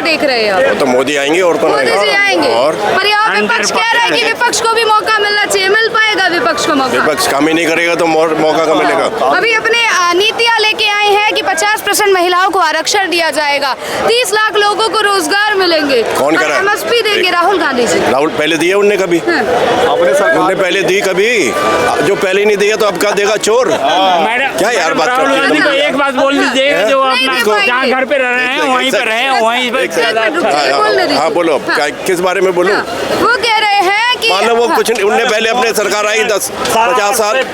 देख रहे हैं आप? तो मोदी आएंगे और तो मोदी जी आएंगे पर यहाँ विपक्ष कह रहा है कि विपक्ष को भी मौका मिलना चाहिए। मिल पाएगा विपक्ष को मौका? विपक्ष काम ही नहीं करेगा तो मौका कहाँ मिलेगा? अभी अपने नीतियाँ लेके आए हैं कि 50% महिलाओं को आरक्षण दिया जाएगा, 30 लाख लोगों को रोजगार मिलेंगे, कौन कर रहा है? MSP देंगे राहुल गांधी जी। राहुल पहले दिए उनने कभी? उनने पहले दी कभी? जो पहले नहीं दिया तो अब का देगा चोर? क्या यार बात राहुल करते गांधी हो? को एक बात बोल दीजिए, जो अपना जहाँ घर पे रह रहे हैं वहीं पे रहे, वहीं पे हाँ बोलो, किस बारे में बोलूं? वो कह रहे हैं कि मान लो वो कुछ उनने पहले अपने सरकार आई 10-50 साल। एक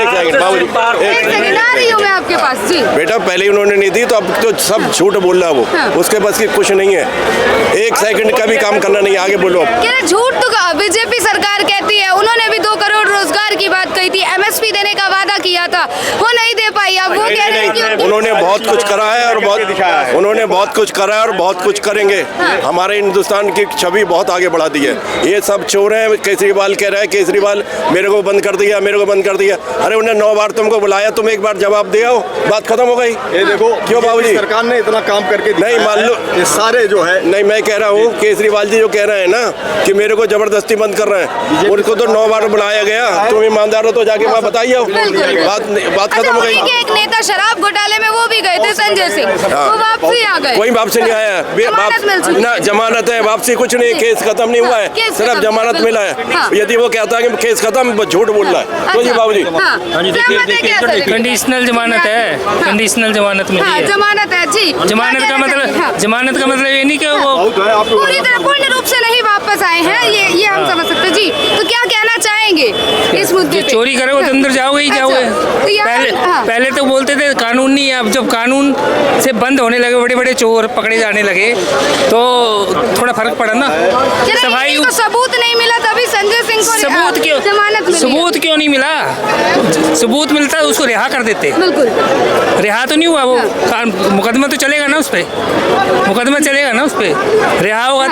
सेकंड बाबूजी, एक सेकंड आ रही हूँ मैं आपके पास जी। बेटा पहले उन्होंने नहीं दी तो अब तो सब झूठ बोल रहा है वो। उसके पास की कुछ नहीं है, एक सेकंड का भी काम करना नहीं। आगे बोलो। झूठ तो बीजेपी सरकार कहती है, उन्होंने भी 2 करोड़ रोजगार की बात कही थी, MSP देने का वादा किया था, वो नहीं दे पाई। अब वो कह रहे हैं कि उन्होंने बहुत कुछ करा है और उन्होंने बहुत कुछ करा है और बहुत कुछ करेंगे। हमारे हिंदुस्तान की छवि बहुत आगे बढ़ा दी है। ये सब चोर हैं। केजरीवाल कह रहा है, केजरीवाल मेरे को बंद कर दिया, मेरे को बंद कर दिया। अरे उन्हें 9 बार तुमको बुलाया, तुम एक बार जवाब दिया हो, बात खत्म हो गई। ये देखो क्यों बाबूजी? सरकार ने इतना काम करके नहीं मान लो, ये सारे जो है नहीं मैं कह रहा हूँ केजरीवाल जी जो कह रहे हैं ना कि मेरे को जबरदस्ती बंद कर रहे हैं, उनको तो 9 बार बुलाया गया। तुम ईमानदार हो तो जाके वहाँ बताइए, बात खत्म हो गई। एक नेता शराब घोटाले में वो भी गए थे, संजय सिंह, वो वापसी आ गए। कोई वापसी नहीं आया ना, जमानत है, वापसी कुछ नहीं, केस खत्म नहीं हुआ है, सिर्फ जमानत मिला है। यदि वो कहता है कि केस खत्म, झूठ बोल रहा है। तो जी बाबूजी कंडीशनल जमानत है, कंडीशनल जमानत मिली है। जमानत है जी। जमानत का मतलब ये नहीं कि वो पूरी तरह पूर्ण रूप से नहीं वापस आए हैं, ये हम समझ सकते हैं जी। तो क्या कहना चाहेंगे इस मुद्दे पे? चोरी करोगे तो अंदर जाओगे ही जाओगे। पहले तो बोलते थे कानून नहीं है, अब जब कानून से बंद होने लगे, बड़े बड़े चोर पकड़े जाने लगे तो थोड़ा फर्क पड़ा ना। सफाई को सबूत नहीं मिला तभी संजय सिंह को सबूत क्यों सबूत क्यों नहीं मिला? सबूत मिलता तो उसको रिहा कर देते। बिल्कुल रिहा तो नहीं हुआ वो, मुकदमा तो चलेगा ना उस पर, मुकदमा चलेगा ना उस पर, रिहा होगा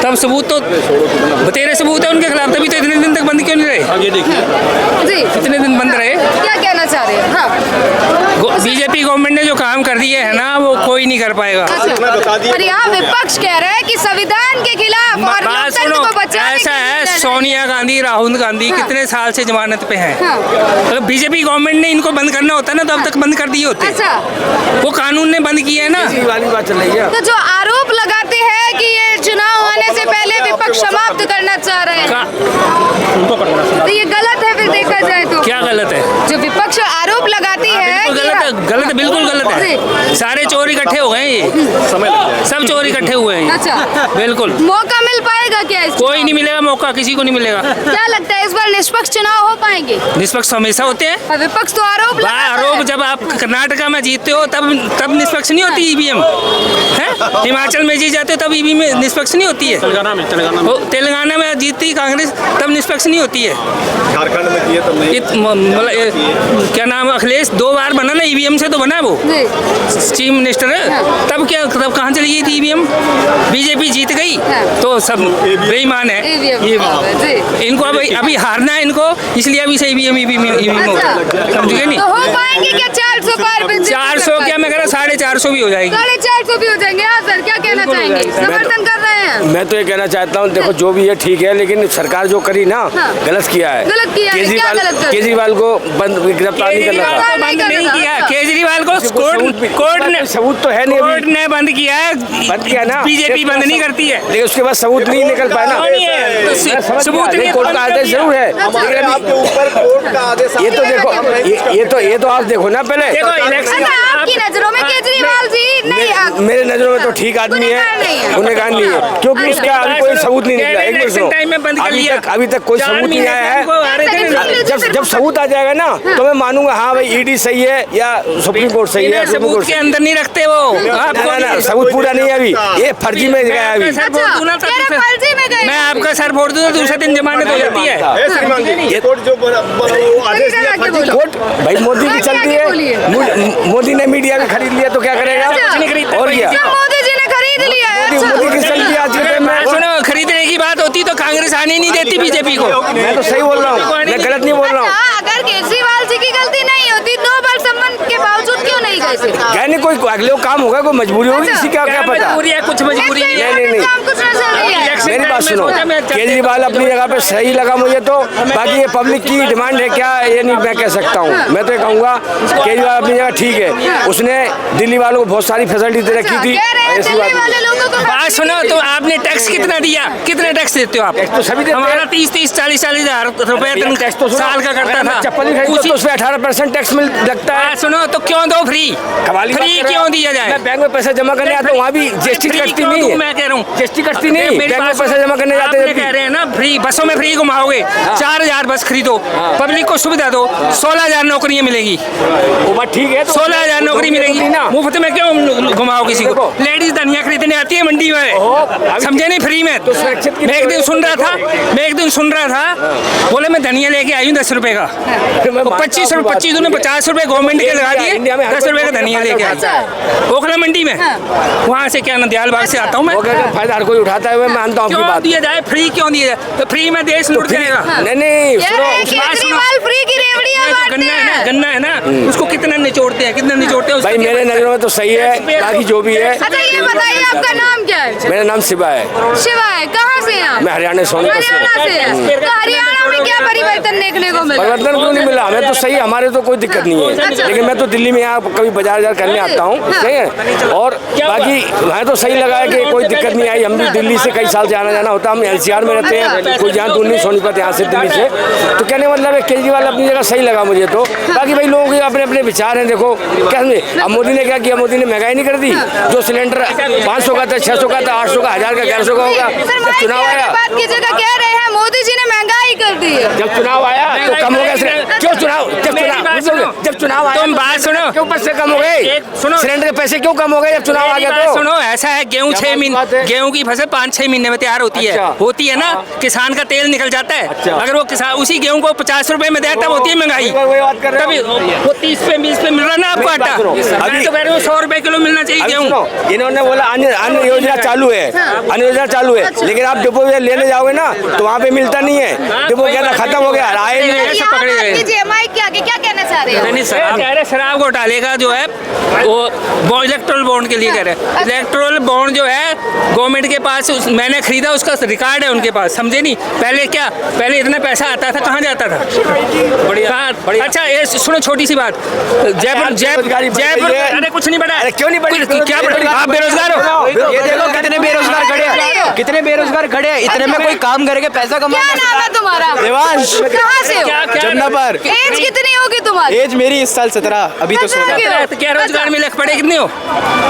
तब सबूत तो बतेरे सबूत है उनके खिलाफ, तभी तो इतने दिन तक बंद क्यों नहीं रहे? जी इतने दिन बंद रहे। क्या कहना चाह रहे हैं? बीजेपी गवर्नमेंट ने जो काम कर दिए है ना वो कोई नहीं कर पाएगा। पर यहाँ विपक्ष कह रहा है कि संविधान के खिलाफ और लोकतंत्र को बचाने ऐसा है, सोनिया गांधी, राहुल गांधी कितने साल से जमानत पे हैं। अगर बीजेपी गवर्नमेंट ने इनको बंद करना होता ना तो अब तक बंद कर दिए होते। वो कानून ने बंद किया है ना। वाली बात चल रही है। तो जो आरोप लगाते हैं कि ये चुनाव आने से पहले विपक्ष समाप्त करना चाह रहे हैं, तो ये गलत है। फिर देखा जाए तो क्या गलत है? जो विपक्ष आरोप लगाती है गलत है, बिल्कुल गलत है। सारे चोर इकट्ठे हो गए, ये सब चोर इकट्ठे हुए हैं। अच्छा, बिल्कुल। मौका मिल पाएगा क्या? कोई नहीं मिलेगा मौका, किसी को नहीं मिलेगा। क्या लगता है इस बार निष्पक्ष चुनाव हो पाएंगे? निष्पक्ष हमेशा होते हैं। विपक्ष तो आरोप जब आप कर्नाटका में जीतते हो तब निष्पक्ष नहीं होती ईवीएम है। हिमाचल में जीत जाते हो तब ईवीएम निष्पक्ष नहीं होती है। तेलंगाना में जीतती कांग्रेस तब निष्पक्ष नहीं होती है। झारखंड में किए तब नहीं। क्या नाम, अखिलेश 2 बार बना ना ईवीएम से, तो बना वो चीफ मिनिस्टर। तब कहाँ चली गई थी ईवीएम? बीजेपी जीत गई तो सब बेईमान है। इनको अभी हारना है इनको, इसलिए अभी से ईवीएम समझे नहीं? तो हो पाएंगे क्या 400 पार? 400 क्या, मैं कह रहा 450 भी हो जाएगी। 450 भी हो जाएंगे। हाँ सर, क्या कहना चाहेंगे? समर्थन कर रहे हैं? मैं तो ये कहना चाहता हूँ, देखो जो भी है ठीक है, लेकिन सरकार जो करी ना गलत किया है। केजरीवाल को गिरफ्तार नहीं करना था। बंद नहीं किया केजरीवाल को, कोर्ट ने सबूत तो है नहीं, कोर्ट ने बंद किया है। बंद किया ना, बीजेपी बंद नहीं करती है, लेकिन उसके बाद सबूत नहीं निकल पाया ना। सबूत नहीं, कोर्ट का आदेश जरूर है, लेकिन आपके ऊपर कोर्ट का आदेश। ये तो देखो, ये तो आप देखो ना पहले। आपकी नजरों में केजरीवाल जी नहीं? मेरे नजरों में तो ठीक आदमी है, गुनहगार नहीं है, क्योंकि उसका अभी कोई सबूत नहीं निकला। एक मिनट, अभी तक कोई सबूत नहीं आया है। जब सबूत आ जाएगा ना तो मैं मानूंगा हाँ भाई ईडी सही है या सुप्रीम कोर्ट सही है। सबूत के अंदर नहीं रखते वो, ना सबूत पूरा नहीं है अभी, ये फर्जी में गया अभी। मैं आपका सर फोड़ दूं तो दूसरे दिन जमानत हो जाती है। कोर्ट भाई मोदी की चलती है, मोदी ने मीडिया में खरीद लिया तो क्या करेगा? और क्या मोदी जी ने खरीद लिया है? मोदी की चलती है आज के टाइम में। सुनो, खरीदने की बात होती तो कांग्रेस आने नहीं देती बीजेपी को। मैं तो सही बोल रहा हूँ, मैं गलत नहीं बोल रहा हूँ। अगर केजरीवाल जी की गलती नहीं होती, 2 बार सम्मान के बावजूद क्यों नहीं गए? से? कहने कोई अगले को काम होगा, कोई मजबूरी होगी, इसी का क्या पता। मजबूरी है, कुछ मजबूरी नहीं है। नहीं। कुछ नजर नहीं आया। मेरी बात सुनो, केजरीवाल अपनी जगह पे सही लगा मुझे तो, बाकी ये पब्लिक की डिमांड है क्या ये नहीं मैं कह सकता हूँ। मैं तो ये कहूँगा केजरीवाल अपनी जगह ठीक है, उसने दिल्ली वालों को बहुत सारी फैसिलिटी दे रखी थी। ऐसी बात सुनो, तो आपने टैक्स कितना दिया? कितने टैक्स देते हो आप? तो सभी हमारा 30-40 हज़ार रुपए टैक्स तो साल का करता था। चप्पल भी खरीदो तो उसमें 18% टैक्स मिल लगता है। सुनो, तो क्यों दो फ्री? फ्री क्यों दिया जाए? मैं बैंक में पैसा जमा करने आता हूँ, वहाँ भी जीएसटी कटती नहीं है। मैं कह रहा हूँ जीएसटी कटती नहीं, बैंक में पैसा जमा करने जाते हैं। कह रहे हैं ना फ्री, बसों में फ्री घुमाओगे, 4000 बस खरीदो, पब्लिक को सुविधा दो, 16000 नौकरियां मिलेगी। वो बात ठीक है, 16000 नौकरी मिलेगी, मुफ्त में क्यों घुमाओ किसी को? लेडीज धनिया खरीदने आती है मंडी में, समझे नहीं, फ्री में। मैं एक दिन सुन रहा था, बोले मैं धनिया लेके आई हूँ 10 रुपए का, 25 उन्होंने 50 रुपए गवर्नमेंट के लगा दिए, 10 रुपए का धनिया लेके आया ओखला मंडी में। वहाँ से क्या नंदयाल बाग से आता हूँ मैं। फायदा हर कोई उठाता है, मैं मानता हूँ आपकी बात। दिया जाए फ्री क्यों दिया जाए? तो फ्री में देश लुट जाएगा। नहीं केजरीवाल फ्री की रेवड़ियां बांटते हैं। गन्ना है ना, उसको कितना निचोड़ते हैं भाई मेरे नजर में तो सही है, बाकी जो भी है। अच्छा ये बताइए आपका नाम क्या है? मेरा नाम शिवा है। शिवा है, कहाँ से हैं आप? मैं हरियाणा से। हरियाणा से है। तो हरियाणा में क्या परिवर्तन देखने को मिला? परिवर्तन क्यों नहीं मिला? हमें तो सही, हमारे तो कोई दिक्कत नहीं है, लेकिन मैं तो दिल्ली में यहाँ कभी बाजार करने आता हूँ, सही है। और बाकी हमें तो सही लगा है कि कोई दिक्कत नहीं आई। हम भी दिल्ली से कई साल से आना जाना होता, हम एनसीआर में रहते हैं, कोई जहाँ दूर नहीं सोनीपत यहाँ से दिल्ली से। तो कहने मतलब है केजरीवाल अपनी जगह सही लगा मुझे तो। बाकी भाई लोगों के अपने अपने विचार हैं, देखो क्या समझे। अब मोदी ने क्या किया? मोदी ने महंगाई नहीं कर दी, जो सिलेंडर 500 का था, 600 का था, 800 का, 1000 का, 1100 का होगा। जब चुनाव आया, बात की जगह कह रहे हैं मोदी जी ने महंगाई कर दी है। जब चुनाव आया तो कम हो गया। क्यों चुनाव? जब चुनाव आया, तुम बात सुनो, क्यों पैसे कम हो गए? सिलेंडर के पैसे क्यों कम हो गए जब चुनाव आ गया? तो सुनो, ऐसा है, गेहूं 6 महीने, गेहूं की फसल 5-6 महीने में तैयार होती है ना। किसान का तेल निकल जाता है। अगर वो किसान उसी गेहूं को 50 रुपए में देता, होती है महंगाई। तभी वो 30 पे 20 पे मिल रहा ना आपको आटा। अभी तो कह रहे हो 100 रुपए किलो मिलना चाहिए गेहूं। इन्होंने बोला अन्य योजना चालू है, अन्य योजना चालू है, लेकिन आप डिपो में लेने जाओगे ना तो वहाँ पे मिलता नहीं है। डिपो क्या खत्म हो गया, आए नहीं। क्या कहना चाह रहे हैं? नहीं, कह रहे शराब घोटाले का जो है वो इलेक्ट्रोल बॉन्ड के लिए कह रहे हैं। इलेक्ट्रोल बॉन्ड जो है गवर्नमेंट के पास, मैंने खरीदा, उसका रिकॉर्ड है उनके पास, समझे नहीं। पहले इतना पैसा आता था, कहाँ जाता था? बढ़िया। अच्छा ये सुनो, छोटी सी बात, जयपुर अरे कुछ नहीं बढ़ा। क्यों नहीं बढ़ी? क्या बढ़ा? आप बेरोजगार हो? ये देखो कितने बेरोजगार खड़े हैं, कितने बेरोजगार खड़े हैं। इतने में कोई काम करके पैसा कमा। क्या नाम है तुम्हारा? देवांश। कहाँ से हो? जमनापुर। एज कितनी होगी तुम्हारी? एज मेरी इस साल 17, अभी तो 16। क्या रोजगार मिले? पढ़े कितने हो?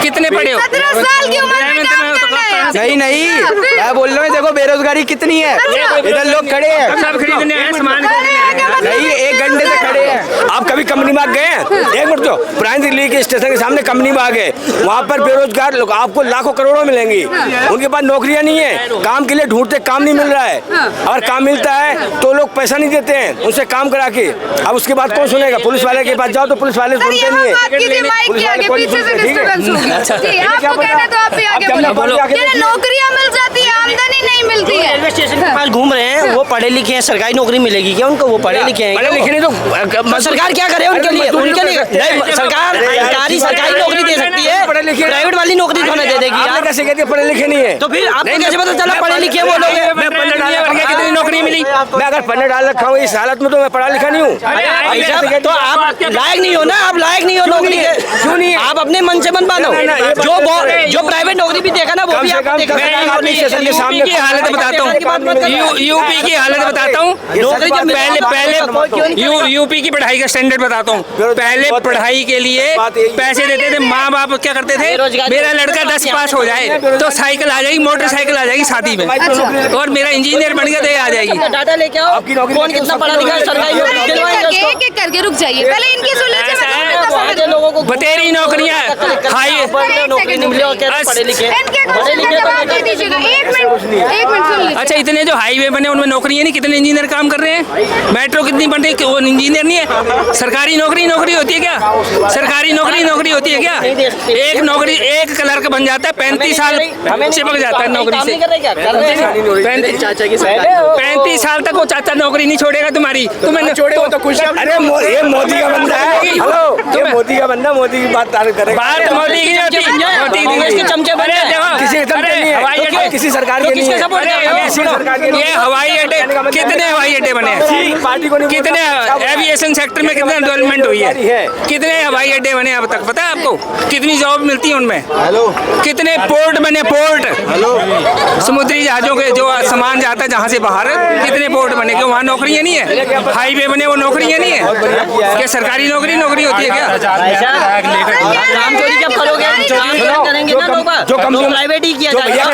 कितने पढ़े हो? 17 साल की उम्र में काम करना है। नहीं, मैं बोल रहा हूँ, देखो बेरोजगारी कितनी है। इधर लोग खड़े हैं, सब खरीदने आए, सामान नहीं, 1 घंटे से खड़े हैं। आप कभी कंपनी में गए हैं? एक मिनट, तो पुरानी दिल्ली के स्टेशन के सामने कंपनी में आ गए, वहाँ पर बेरोजगार लोग आपको लाखों करोड़ों मिलेंगी। उनके पास नौकरियां नहीं है, काम के लिए ढूंढते, काम नहीं मिल रहा है। अगर काम मिलता है तो लोग पैसा नहीं देते हैं उनसे काम करा के। अब उसके बाद कौन सुनेगा? पुलिस वाले के पास जाओ तो पुलिस वाले सुनते नहीं है। नौकरियां मिल जाती है, आमदनी नहीं मिलती है। रेलवे स्टेशन के पास घूम रहे हैं, वो पढ़े लिखे हैं, सरकारी नौकरी मिलेगी क्या उनको? वो पढ़े लिखे हैं, पढ़े लिखे नहीं तो सरकार क्या करे उनके लिए? नहीं, सरकार सरकारी नौकरी दे सकती है, प्राइवेट वाली नौकरी क्यों नहीं दे देगी यार? कैसे कहते पढ़े लिखे नहीं है? तो फिर आपको कैसे पता चला पढ़े लिखे वो लोग? कितनी नौकरी मिली? मैं अगर पढ़ने डाल रखा हूँ इस हालत में तो मैं पढ़ा लिखा नहीं हूँ। तो आप लायक नहीं हो ना, आप लायक नहीं हो नौकरी के। क्यों नहीं? आप अपने मन से मन मानो। जो प्राइवेट नौकरी भी देखा ना वो भी आपको देखा। स्टेशन के सामने की हालत बताता हूँ, यूपी की हालत बताता हूँ। पहले यूपी की पढ़ाई का स्टैंडर्ड बताता हूँ। पहले पढ़ाई के लिए पैसे देते थे, माँ बाप क्या करते थे, मेरा लड़का 10 पास हो जाए तो साइकिल आ जाएगी, मोटरसाइकिल आ जाएगी शादी में, और मेरा इंजीनियर बन गया तो ये आ जाएगी। डाटा लेके आओ, कौन कितना पढ़ा लिखा है, सरकारी नौकरी दिलवाएंगे उसको। करके रुक जाइए, पहले इनकी सुन लीजिए। लोगों को बतेरी नौकरियाँ हाई नौकरी नहीं मिली और कहते हैं पढ़े लिखे। एक मिनट सुन लीजिए। अच्छा, इतने जो हाईवे बने उनमें नौकरियाँ नहीं, कितने इंजीनियर काम कर रहे हैं? मेट्रो कितनी बन रही है, वो इंजीनियर नहीं है? सरकारी नौकरी होती है क्या? सरकारी नौकरी होती है क्या? दे सकते। एक नौकरी एक क्लर्क बन जाता है 35 साल चिपक जाता है नौकरी से। चाचा की 35 साल तक वो चाचा नौकरी नहीं छोड़ेगा तुम्हारी। तुम्हें छोड़े हो तो खुश। अरे ये मोदी का बंदा है। हेलो, ये मोदी का बंदा, मोदी की बात करेगा। बात मोदी की नहीं होती, मोदी की कांग्रेस के चमचे बन गए। किसी के चमचे नहीं है, हवाई अड्डे किसी सरकार के नहीं है। ये हवाई अड्डे कितने हवाई अड्डे बने हैं? पार्टी को नहीं, कितने एविएशन सेक्टर में कितने डेवलपमेंट हुई है? कितने हवाई अड्डे बने अब तक पता है आपको? कितनी जॉब मिलती है उनमें? हेलो, कितने पोर्ट बने? पोर्ट समुद्री जहाजों के जो सामान जाता है जहाँ से बाहर, कितने पोर्ट बने? क्यों वहाँ नौकरियाँ नहीं है? हाईवे बने वो नौकरियाँ नहीं है? क्या सरकारी नौकरी होती है क्या? काम चोरी जब करोगे, काम चोरी करेंगे ना, तो जो प्राइवेट ही किया जाएगा।